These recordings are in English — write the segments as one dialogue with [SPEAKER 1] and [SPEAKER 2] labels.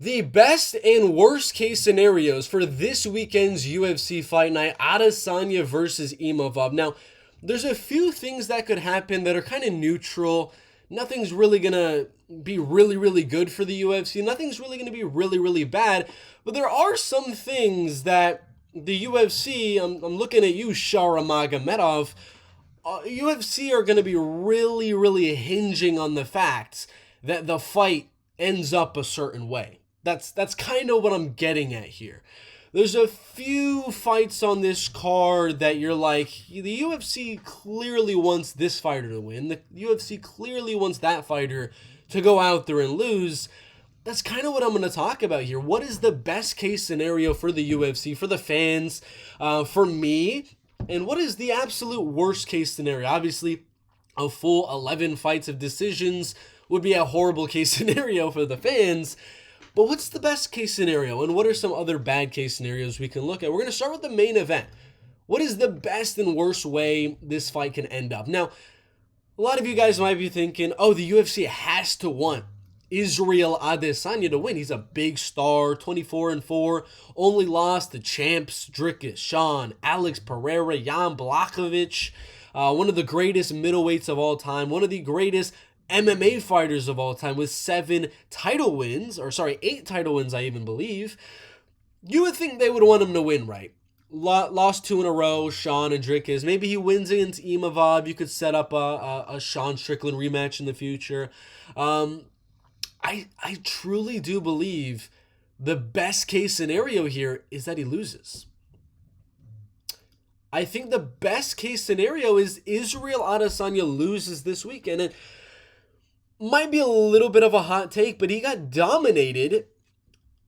[SPEAKER 1] The best and worst case scenarios for this weekend's UFC Fight Night, Adesanya versus Imavov. Now, there's a few things that could happen that are kind of neutral. Nothing's really going to be really, really good for the UFC. Nothing's really going to be really, really bad. But there are some things that the UFC, I'm looking at you, Shara Magomedov, UFC are going to be really, really hinging on the fact that the fight ends up a certain way. That's kind of what I'm getting at here. There's a few fights on this card that you're like, the UFC clearly wants this fighter to win. The UFC clearly wants that fighter to go out there and lose. That's kind of what I'm going to talk about here. What is the best case scenario for the UFC, for the fans, for me? And what is the absolute worst case scenario? Obviously, a full 11 fights of decisions would be a horrible case scenario for the fans. But what's the best case scenario? And what are some other bad case scenarios we can look at? We're going to start with the main event. What is the best and worst way this fight can end up? Now, a lot of you guys might be thinking, oh, the UFC has to want Israel Adesanya to win. He's a big star, 24-4, only lost to champs Dricus, Sean, Alex Pereira, Jan Blachowicz, one of the greatest middleweights of all time, one of the greatest MMA fighters of all time with 8 title wins, I even believe. You would think they would want him to win, right? Lost 2 in a row, Sean and Dricus. Maybe he wins against Imavov. You could set up a Sean Strickland rematch in the future. I truly do believe the best case scenario here is that he loses. I think the best case scenario is Israel Adesanya loses this weekend. And might be a little bit of a hot take, but he got dominated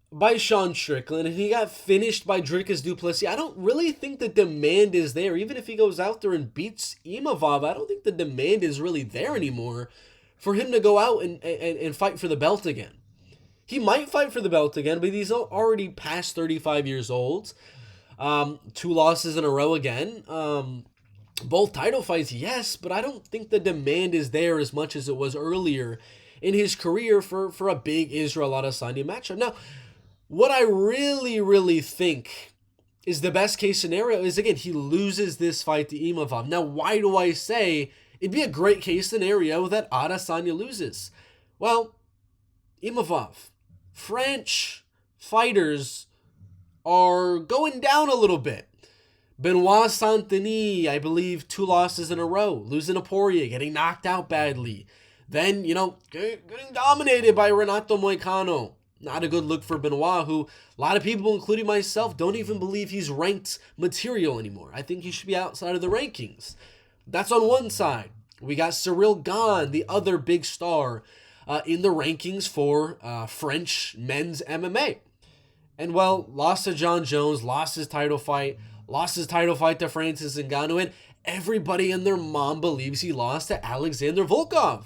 [SPEAKER 1] by Sean Strickland and he got finished by Dricus du Plessis. I don't really think the demand is there. Even if he goes out there and beats Imavov, I don't think the demand is really there anymore for him to go out and fight for the belt again. He might fight for the belt again, but he's already past 35 years old. 2 losses in a row again. Both title fights, yes, but I don't think the demand is there as much as it was earlier in his career for a big Israel Adesanya matchup. Now, what I really, really think is the best case scenario is, again, he loses this fight to Imavov. Now, why do I say it'd be a great case scenario that Adesanya loses? Well, Imavov, French fighters are going down a little bit. Benoit Saint-Denis, I believe 2 losses in a row, losing to Poirier, getting knocked out badly. Then, getting dominated by Renato Moicano. Not a good look for Benoit, who a lot of people, including myself, don't even believe he's ranked material anymore. I think he should be outside of the rankings. That's on one side. We got Cyril Gane, the other big star in the rankings for French men's MMA. And, well, lost to John Jones, lost his title fight to Francis Ngannou, and everybody and their mom believes he lost to Alexander Volkov.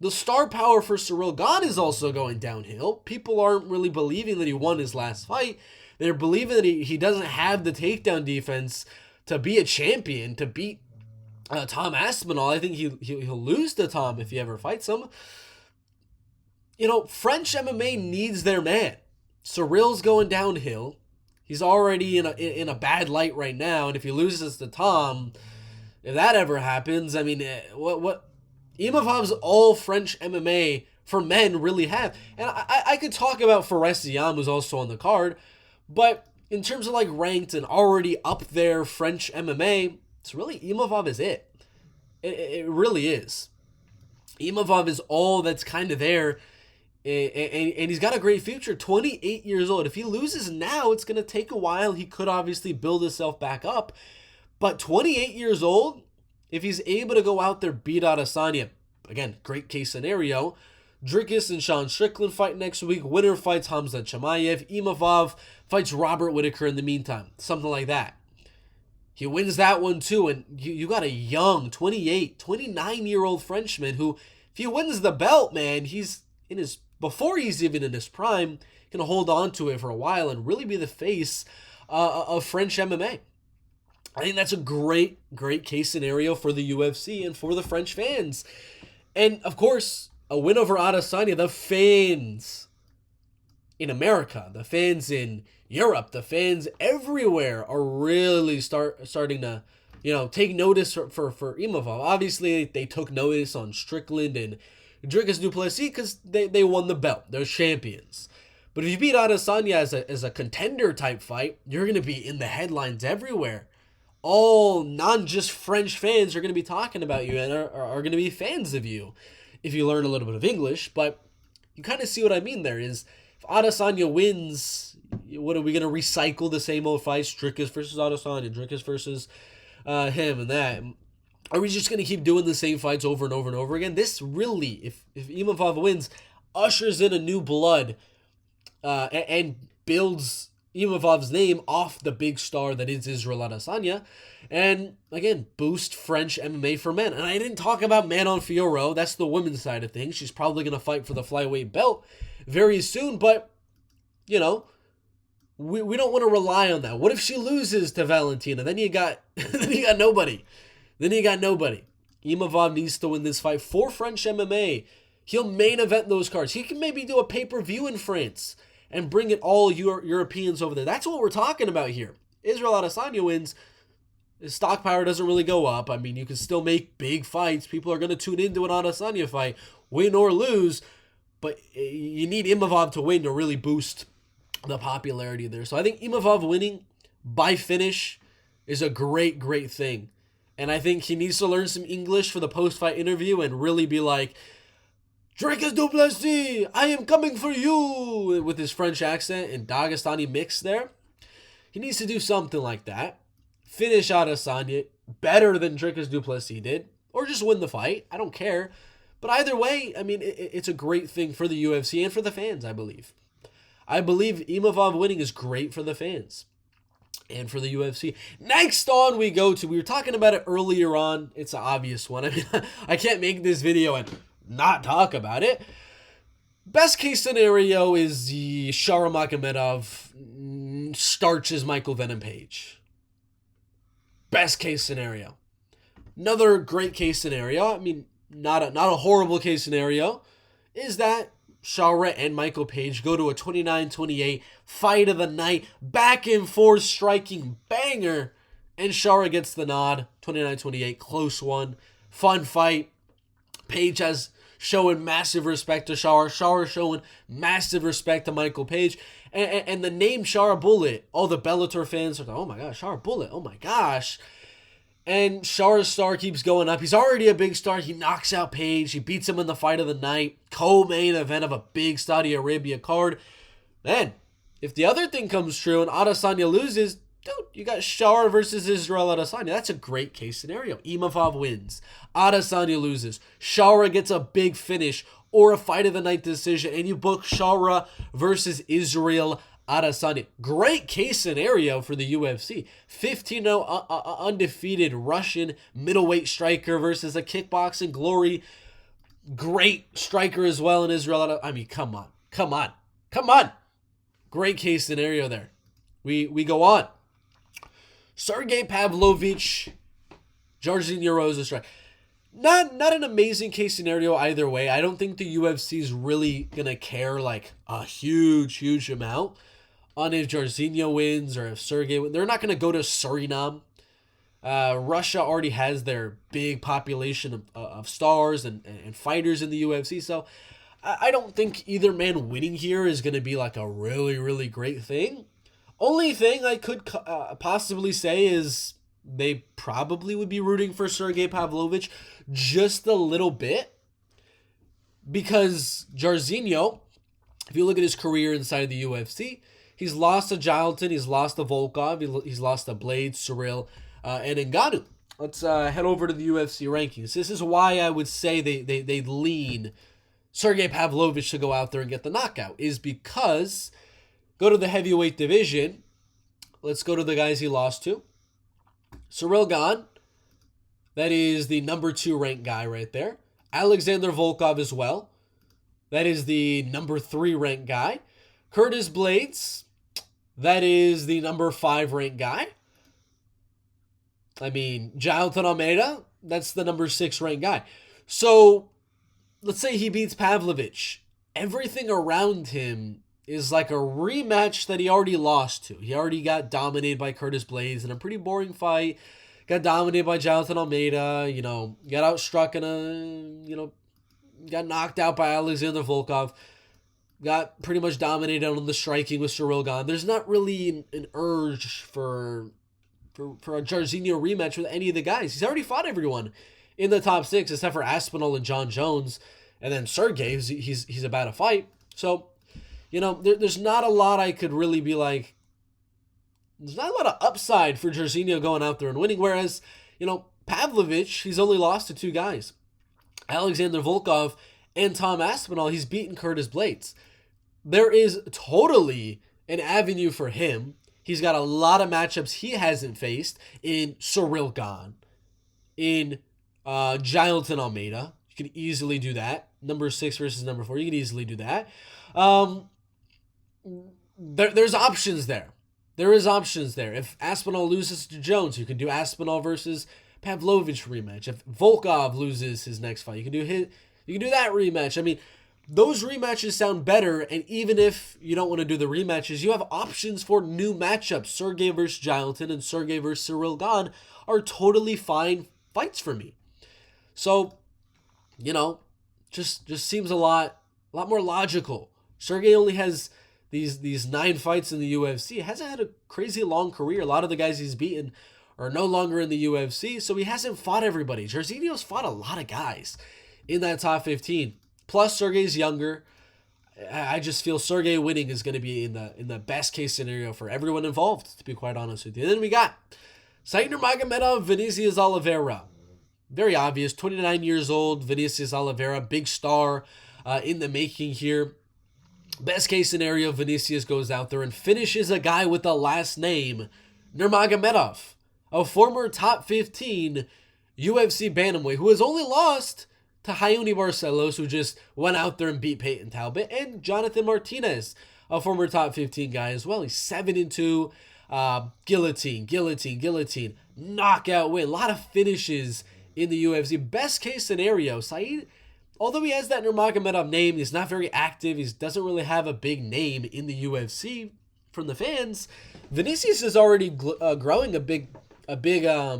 [SPEAKER 1] The star power for Cyril Gane is also going downhill. People aren't really believing that he won his last fight. They're believing that he doesn't have the takedown defense to be a champion, to beat Tom Aspinall. I think he'll lose to Tom if he ever fights him. French MMA needs their man. Cyril's going downhill. He's already in a bad light right now, and if he loses to Tom, if that ever happens, I mean, what Imavov's all French MMA for men really have. And I could talk about Fares Ziam, who's also on the card, but in terms of like ranked and already up there French MMA, it's really Imavov is it. It really is. Imavov is all that's kind of there. And he's got a great future, 28 years old. If he loses now, it's going to take a while. He could obviously build himself back up. But 28 years old, if he's able to go out there, beat Adesanya, again, great case scenario. Dricus and Sean Strickland fight next week. Winner fights Hamza Chimaev. Imavov fights Robert Whittaker in the meantime. Something like that. He wins that one too. And you got a young 28, 29-year-old Frenchman who, if he wins the belt, man, he's before he's even in his prime, going to hold on to it for a while and really be the face of French MMA. I think that's a great, great case scenario for the UFC and for the French fans. And, of course, a win over Adesanya, the fans in America, the fans in Europe, the fans everywhere are really starting to, take notice for Imavov. Obviously, they took notice on Strickland and Dricus du Plessis because they won the belt. They're champions. But if you beat Adesanya as a contender type fight, you're going to be in the headlines everywhere. All non-just French fans are going to be talking about you and are going to be fans of you if you learn a little bit of English. But you kind of see what I mean there is, if Adesanya wins, what are we going to recycle the same old fights? Dricus versus Adesanya, Dricus versus him and that. Are we just going to keep doing the same fights over and over and over again? This really, if Imavov wins, ushers in a new blood and builds Imavov's name off the big star that is Israel Adesanya. And again, boost French MMA for men. And I didn't talk about Manon Fiorot. That's the women's side of things. She's probably going to fight for the flyweight belt very soon. But, we don't want to rely on that. What if she loses to Valentina? Then you got nobody. Imavov needs to win this fight for French MMA. He'll main event those cards. He can maybe do a pay-per-view in France and bring it all Europeans over there. That's what we're talking about here. Israel Adesanya wins. His stock power doesn't really go up. I mean, you can still make big fights. People are going to tune into an Adesanya fight, win or lose. But you need Imavov to win to really boost the popularity there. So I think Imavov winning by finish is a great, great thing. And I think he needs to learn some English for the post-fight interview and really be like, Dricus du Plessis, I am coming for you, with his French accent and Dagestani mix there. He needs to do something like that. Finish Adesanya better than Dricus du Plessis did, or just win the fight. I don't care. But either way, I mean, it's a great thing for the UFC and for the fans, I believe. I believe Imavov winning is great for the fans and for the UFC. Next on we go to, we were talking about it earlier on. It's an obvious one. I mean, I can't make this video and not talk about it. Best case scenario is the Shara Magomedov starches Michael Venom Page. Best case scenario. Another great case scenario, I mean, not a horrible case scenario, is that Shara and Michael Page go to a 29-28 fight of the night, back and forth striking banger, and Shara gets the nod. 29-28, close one, fun fight. Page has showing massive respect to Shara. Shara showing massive respect to Michael Page. And the name Shara Bullet, all the Bellator fans are like, oh my gosh, Shara Bullet, oh my gosh. And Shara's star keeps going up. He's already a big star. He knocks out Page. He beats him in the fight of the night. Co-main event of a big Saudi Arabia card. Then, if the other thing comes true and Adesanya loses, dude, you got Shara versus Israel Adesanya. That's a great case scenario. Imavov wins. Adesanya loses. Shara gets a big finish or a fight of the night decision, and you book Shara versus Israel Adesanya. Great case scenario for the UFC. 15-0 undefeated Russian middleweight striker versus a kickboxing glory. Great striker as well in Israel Adesanya. I mean, come on. Great case scenario there. We go on. Sergey Pavlovich, Jairzinho Rosa strike. Not an amazing case scenario either way. I don't think the UFC is really gonna care like a huge amount on if Jairzinho wins or if Sergey wins. They're not gonna go to Suriname. Russia already has their big population of stars and fighters in the UFC, so I don't think either man winning here is gonna be like a really great thing. Only thing I could possibly say is they probably would be rooting for Sergey Pavlovich just a little bit, because Jairzinho, if you look at his career inside the UFC, he's lost to Jalton, he's lost to Volkov, he's lost to Blade, Cyril, and Ngannou. Let's head over to the UFC rankings. This is why I would say they lean Sergey Pavlovich to go out there and get the knockout, is because go to the heavyweight division. Let's go to the guys he lost to. Cyril Gane, that is the number 2 ranked guy right there. Alexander Volkov as well. That is the number 3 ranked guy. Curtis Blades, that is the number 5 ranked guy. I mean, Jailton Almeida, that's the number 6 ranked guy. So, let's say he beats Pavlovich. Everything around him is like a rematch that he already lost to. He already got dominated by Curtis Blades in a pretty boring fight. Got dominated by Jonathan Almeida. Got outstruck got knocked out by Alexander Volkov. Got pretty much dominated on the striking with Cyril Gane. There's not really an urge for a Jairzinho rematch with any of the guys. He's already fought everyone in the top 6 except for Aspinall and John Jones. And then Sergey, he's about to fight. So, there's not a lot I could really be like. There's not a lot of upside for Jairzinho going out there and winning. Whereas, Pavlovich, he's only lost to 2 guys. Alexander Volkov and Tom Aspinall, he's beaten Curtis Blades. There is totally an avenue for him. He's got a lot of matchups he hasn't faced in Cyril Gane, in Jonathan Almeida. You can easily do that. Number 6 versus number 4. You can easily do that. There's options there. There is options there. If Aspinall loses to Jones, you can do Aspinall versus Pavlovich rematch. If Volkov loses his next fight, you can do that rematch. I mean, those rematches sound better, and even if you don't want to do the rematches, you have options for new matchups. Sergey versus Jonathan and Sergey versus Cyril Gane are totally fine fights for me. So, just seems a lot more logical. Sergey only has these 9 fights in the UFC. He hasn't had a crazy long career. A lot of the guys he's beaten are no longer in the UFC, so he hasn't fought everybody. Jairzinho's fought a lot of guys in that top 15. Plus, Sergey's younger. I just feel Sergey winning is going to be in the best case scenario for everyone involved, to be quite honest with you. And then we got Said Nurmagomedov, Vinicius Oliveira. Very obvious, 29 years old, Vinicius Oliveira, big star in the making here. Best case scenario, Vinicius goes out there and finishes a guy with the last name Nurmagomedov, a former top 15 UFC bantamweight who has only lost to Raoni Barcelos, who just went out there and beat Peyton Talbot, and Jonathan Martinez, a former top 15 guy as well. He's 7-2, guillotine, knockout win, a lot of finishes in the UFC. Best case scenario, Said, although he has that Nurmagomedov name, he's not very active, he doesn't really have a big name in the UFC from the fans. Vinicius is already growing a big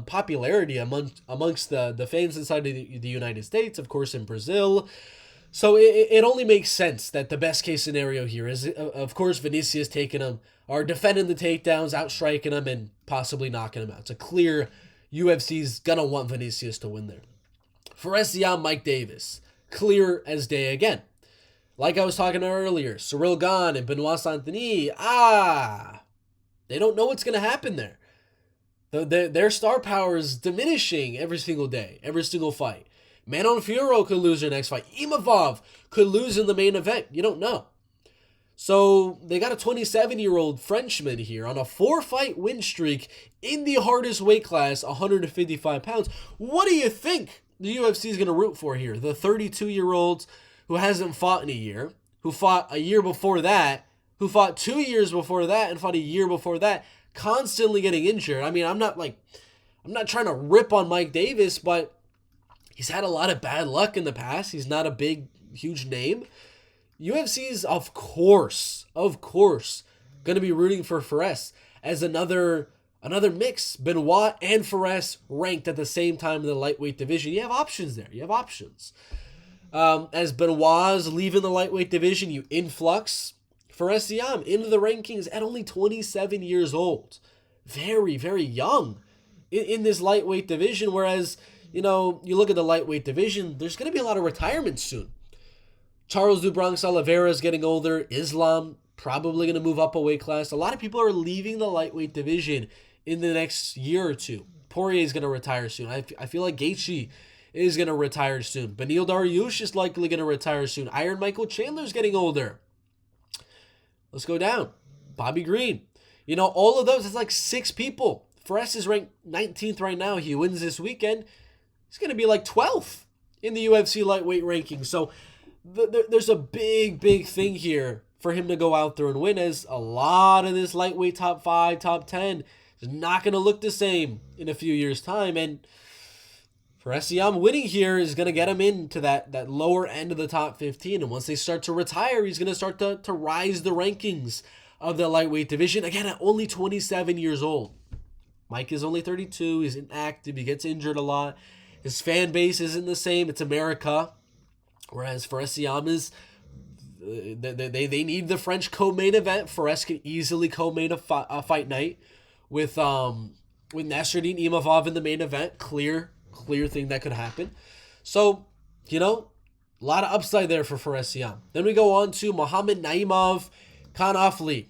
[SPEAKER 1] popularity amongst the fans inside of the United States, of course, in Brazil. So it only makes sense that the best case scenario here is, of course, Vinicius taking him, or defending the takedowns, outstriking him, and possibly knocking him out. It's a clear UFC's gonna want Vinicius to win there. For SCM, Mike Davis, clear as day again. Like I was talking about earlier, Cyril Gane and Benoit Saint-Denis, they don't know what's gonna happen there. Their star power is diminishing every single day, every single fight. Manon Fiorot could lose their next fight. Imavov could lose in the main event. You don't know. So they got a 27-year-old Frenchman here on a 4-fight win streak in the hardest weight class, 155 pounds. What do you think the UFC is going to root for here? The 32-year-old who hasn't fought in a year, who fought a year before that, who fought 2 years before that, and fought a year before that, constantly getting injured. I mean, I'm not trying to rip on Mike Davis, but he's had a lot of bad luck in the past. He's not a big, huge name. UFC's, of course, going to be rooting for Fares as another mix. Benoit and Fares ranked at the same time in the lightweight division. You have options there. As Benoit's leaving the lightweight division, you influx Fares Siam into the rankings at only 27 years old. Very, very young in this lightweight division, whereas, you look at the lightweight division, there's going to be a lot of retirements soon. Charles do Bronx Oliveira is getting older. Islam probably going to move up a weight class. A lot of people are leaving the lightweight division in the next year or two. Poirier is going to retire soon. I feel like Gaethje is going to retire soon. Beneil Dariush is likely going to retire soon. Iron Michael Chandler is getting older. Let's go down. Bobby Green. All of those, it's like 6 people. Fares is ranked 19th right now. He wins this weekend, he's going to be like 12th in the UFC lightweight ranking. So there's a big thing here for him to go out there and win, as a lot of this lightweight top 5, top 10 is not going to look the same in a few years' time. And Faresiam winning here is going to get him into that lower end of the top 15. And once they start to retire, he's going to start to rise the rankings of the lightweight division. Again, at only 27 years old. Mike is only 32. He's inactive. He gets injured a lot. His fan base isn't the same. It's America. Whereas Faresiam is... They need the French co-main event. Fares can easily co-main a fight night with Nasruddin Imavov in the main event. Clear thing that could happen. So, a lot of upside there for Faresiam. Then we go on to Muhammad Naimov Kanafli.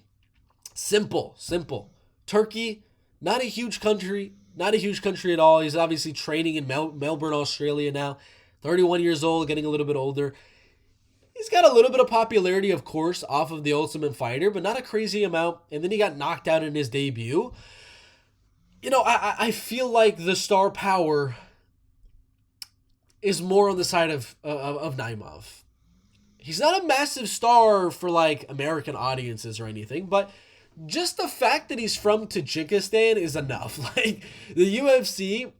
[SPEAKER 1] Simple. Turkey, not a huge country at all. He's obviously training in Melbourne, Australia now. 31 years old, getting a little bit older. He's got a little bit of popularity, of course, off of The Ultimate Fighter, but not a crazy amount. And then he got knocked out in his debut. I feel like the star power is more on the side of Naimov. He's not a massive star for, American audiences or anything, but just the fact that he's from Tajikistan is enough. The UFC,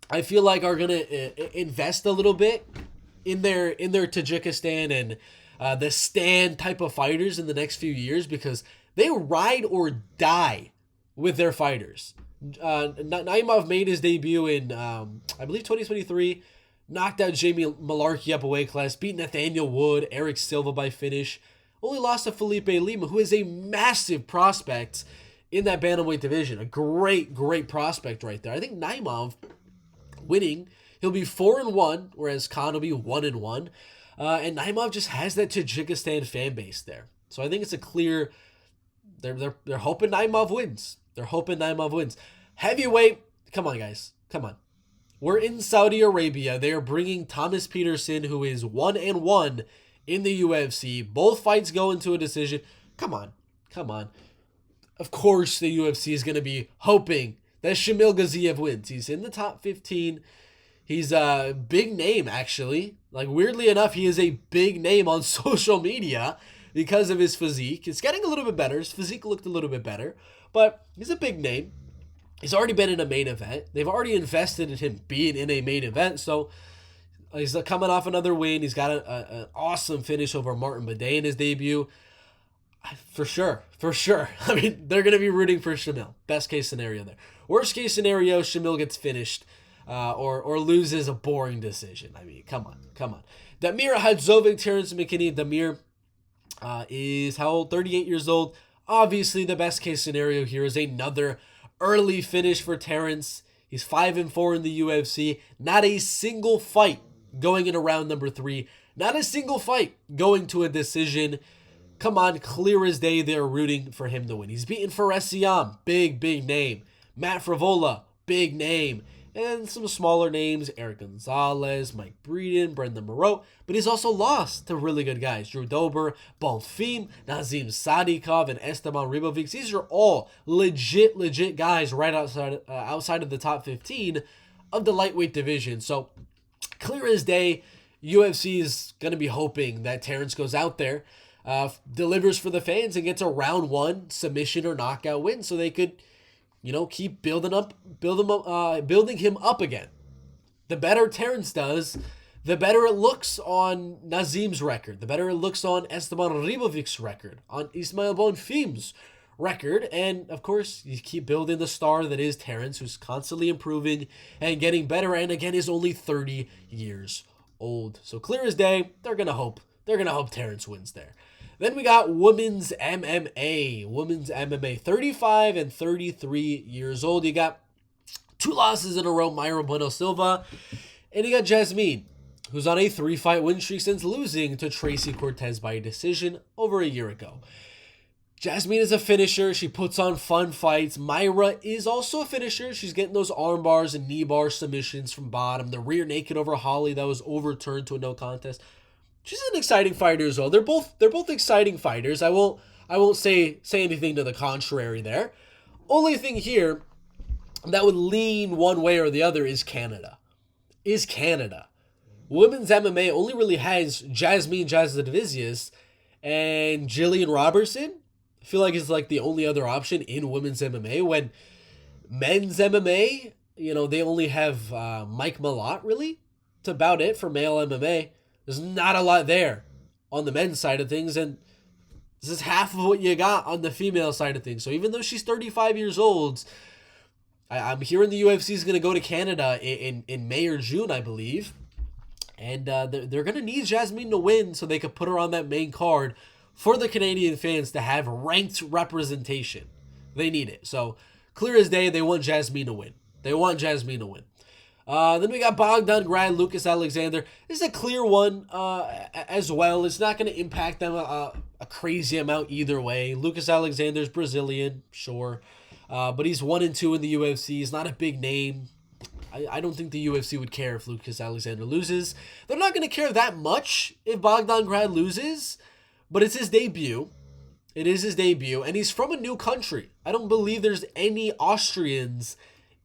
[SPEAKER 1] I feel like, are going to invest a little bit in their Tajikistan and the Stan type of fighters in the next few years, because they ride or die with their fighters. Naimov made his debut in, I believe, 2023, knocked out Jamie Malarkey up a weight class, beat Nathaniel Wood, Eric Silva by finish, only lost to Felipe Lima, who is a massive prospect in that bantamweight division. A great prospect right there. I think Naimov winning, he'll be 4-1, whereas Khan will be 1-1. And Naimov just has that Tajikistan fan base there. So I think it's a clear... They're hoping Naimov wins. Heavyweight, come on, guys. Come on. We're in Saudi Arabia. They are bringing Thomas Peterson, who is 1-1 in the UFC. Both fights go into a decision. Come on. Of course the UFC is going to be hoping that Shamil Gaziev wins. He's in the top 15. He's a big name, actually. Weirdly enough, he is a big name on social media because of his physique. It's getting a little bit better. His physique looked a little bit better, but he's a big name. He's already been in a main event. They've already invested in him being in a main event, so he's coming off another win. He's got an awesome finish over Martin Bidet in his debut. For sure. I mean, they're going to be rooting for Shamil. Best case scenario there. Worst case scenario, Shamil gets finished. Or loses a boring decision. I mean, come on. Damir Hadzovic, Terrence McKinney. Damir is how old? 38 years old. Obviously, the best case scenario here is another early finish for Terrence. He's 5-4 in the UFC. Not a single fight going into round number 3. Not a single fight going to a decision. Come on, clear as day, they're rooting for him to win. He's beaten Faresiam, big name. Matt Frivola, big name. And some smaller names, Eric Gonzalez, Mike Breeden, Brendan Moreau. But he's also lost to really good guys. Drew Dober, Bonfim, Nazim Sadikov, and Esteban Ribovic. These are all legit guys right outside of the top 15 of the lightweight division. So, clear as day, UFC is going to be hoping that Terrence goes out there, delivers for the fans, and gets a round 1 submission or knockout win so they could... keep building him up again. The better Terrence does, the better it looks on Nazim's record, the better it looks on Esteban Ribovic's record, on Ismail Bonfim's record, and of course, you keep building the star that is Terrence, who's constantly improving and getting better, and again, is only 30 years old. So clear as day, they're gonna hope Terrence wins there. Then we got women's MMA. 35 and 33 years old. You got 2 losses in a row, Mayra Bueno Silva. And you got Jasmine, who's on a 3-fight win streak since losing to Tracy Cortez by decision over a year ago. Jasmine is a finisher. She puts on fun fights. Mayra is also a finisher. She's getting those arm bars and knee bar submissions from bottom. The rear naked over Holly that was overturned to a no contest. She's an exciting fighter as well. They're both exciting fighters. I won't say anything to the contrary there. Only thing here that would lean one way or the other is Canada. Women's MMA only really has Jasmine Jasudavicius and Jillian Robertson. I feel like it's the only other option in women's MMA, when men's MMA, they only have Mike Malott, really. That's about it for male MMA. There's not a lot there on the men's side of things, and this is half of what you got on the female side of things. So even though she's 35 years old, I'm hearing the UFC is going to go to Canada in May or June, I believe. And they're going to need Jasmine to win so they could put her on that main card for the Canadian fans to have ranked representation. They need it. So clear as day, they want Jasmine to win. They want Jasmine to win. Then we got Bogdan Grad, Lucas Alexander. This is a clear one as well. It's not going to impact them a crazy amount either way. Lucas Alexander's Brazilian, sure. But he's 1-2 in the UFC. He's not a big name. I don't think the UFC would care if Lucas Alexander loses. They're not going to care that much if Bogdan Grad loses, but it's his debut. It is his debut, and he's from a new country. I don't believe there's any Austrians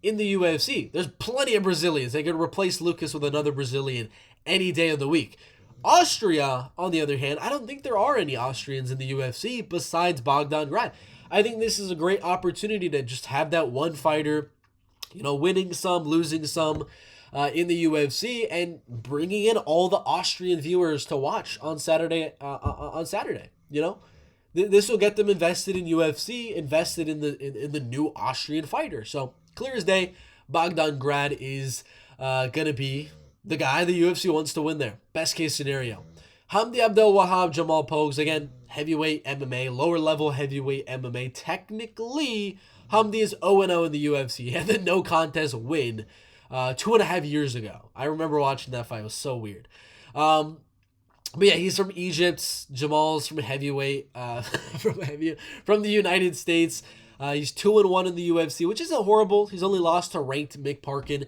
[SPEAKER 1] in the UFC. There's plenty of Brazilians. They could replace Lucas with another Brazilian any day of the week. Austria, on the other hand, I don't think there are any Austrians in the UFC besides Bogdan Grad. I think this is a great opportunity to just have that one fighter, winning some, losing some in the UFC, and bringing in all the Austrian viewers to watch on Saturday. This will get them invested in UFC, invested in the new Austrian fighter. So clear as day, Bogdan Grad is gonna be the guy the UFC wants to win there. Best case scenario. Hamdi Abdel Wahab, Jamal Pogues, again, heavyweight MMA, lower level heavyweight MMA. Technically, Hamdi is 0-0 in the UFC. He had the no contest win 2.5 years ago. I remember watching that fight. It was so weird. But yeah, he's from Egypt. Jamal's from heavyweight, from the United States. He's 2-1 in the UFC, which isn't horrible. He's only lost to ranked Mick Parkin,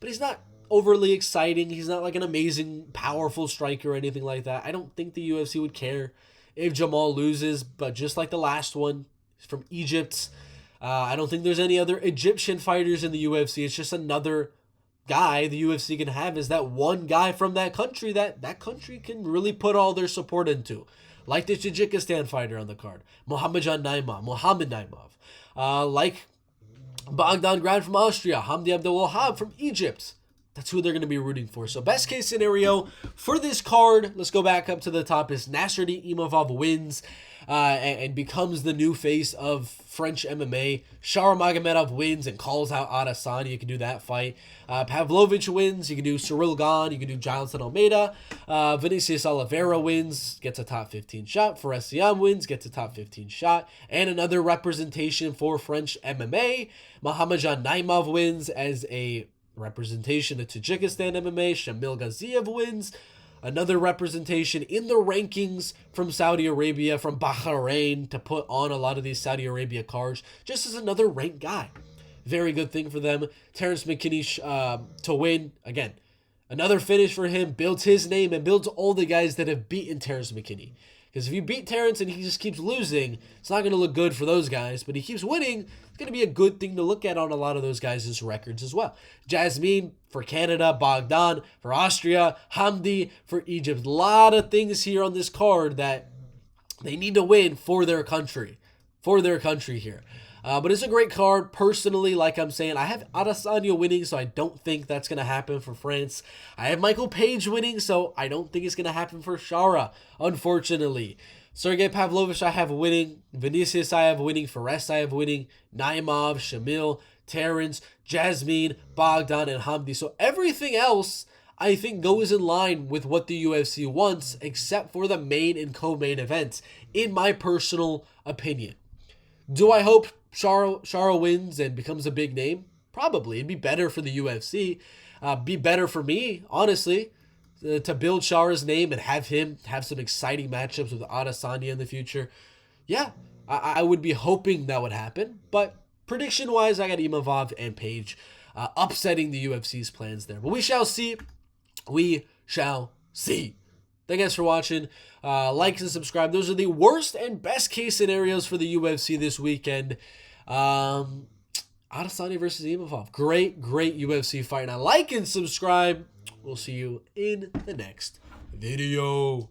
[SPEAKER 1] but he's not overly exciting. He's not like an amazing, powerful striker or anything like that. I don't think the UFC would care if Jamal loses, but just like the last one, he's from Egypt. I don't think there's any other Egyptian fighters in the UFC. It's just another guy the UFC can have is that one guy from that country that country can really put all their support into. Like the Tajikistan fighter on the card, Mohammed Naimov. Like Bogdan Grad from Austria, Hamdi Abdel Wahab from Egypt. That's who they're going to be rooting for. So best case scenario for this card, let's go back up to the top, is Nasruddin Imavov wins and becomes the new face of French MMA. Shara Magomedov wins and calls out Adesanya. You can do that fight. Pavlovich wins. You can do Cyril Gane. You can do Jonathan Almeida. Vinicius Oliveira wins, gets a top 15 shot. Fares Siam wins, gets a top 15 shot. And another representation for French MMA. Mohammadjan Naimov wins as a representation of Tajikistan MMA. Shamil Gaziev wins. Another representation in the rankings from Saudi Arabia, from Bahrain, to put on a lot of these Saudi Arabia cards, just as another ranked guy. Very good thing for them. Terrence McKinney to win. Again, another finish for him. Builds his name and builds all the guys that have beaten Terrence McKinney. Because if you beat Terrence and he just keeps losing, it's not going to look good for those guys. But he keeps winning, it's going to be a good thing to look at on a lot of those guys' records as well. Jasmine for Canada, Bogdan for Austria, Hamdi for Egypt. A lot of things here on this card that they need to win for their country. For their country here. But it's a great card. Personally, like I'm saying, I have Adesanya winning, so I don't think that's going to happen for France. I have Michael Page winning, so I don't think it's going to happen for Shara, unfortunately. Sergey Pavlovich I have winning. Vinicius I have winning. Fares I have winning. Naimov, Shamil, Terrence, Jasmine, Bogdan, and Hamdi. So everything else I think goes in line with what the UFC wants, except for the main and co-main events, in my personal opinion. Do I hope Shara wins and becomes a big name? Probably. It'd be better for the UFC. Be better for me, honestly, to build Shara's name and have him have some exciting matchups with Adesanya in the future. Yeah, I would be hoping that would happen. But prediction-wise, I got Imavov and Page upsetting the UFC's plans there. But we shall see. We shall see. Thank you guys for watching. Like and subscribe. Those are the worst and best case scenarios for the UFC this weekend. Adesanya versus Imavov. Great UFC fight. Now like and subscribe. We'll see you in the next video.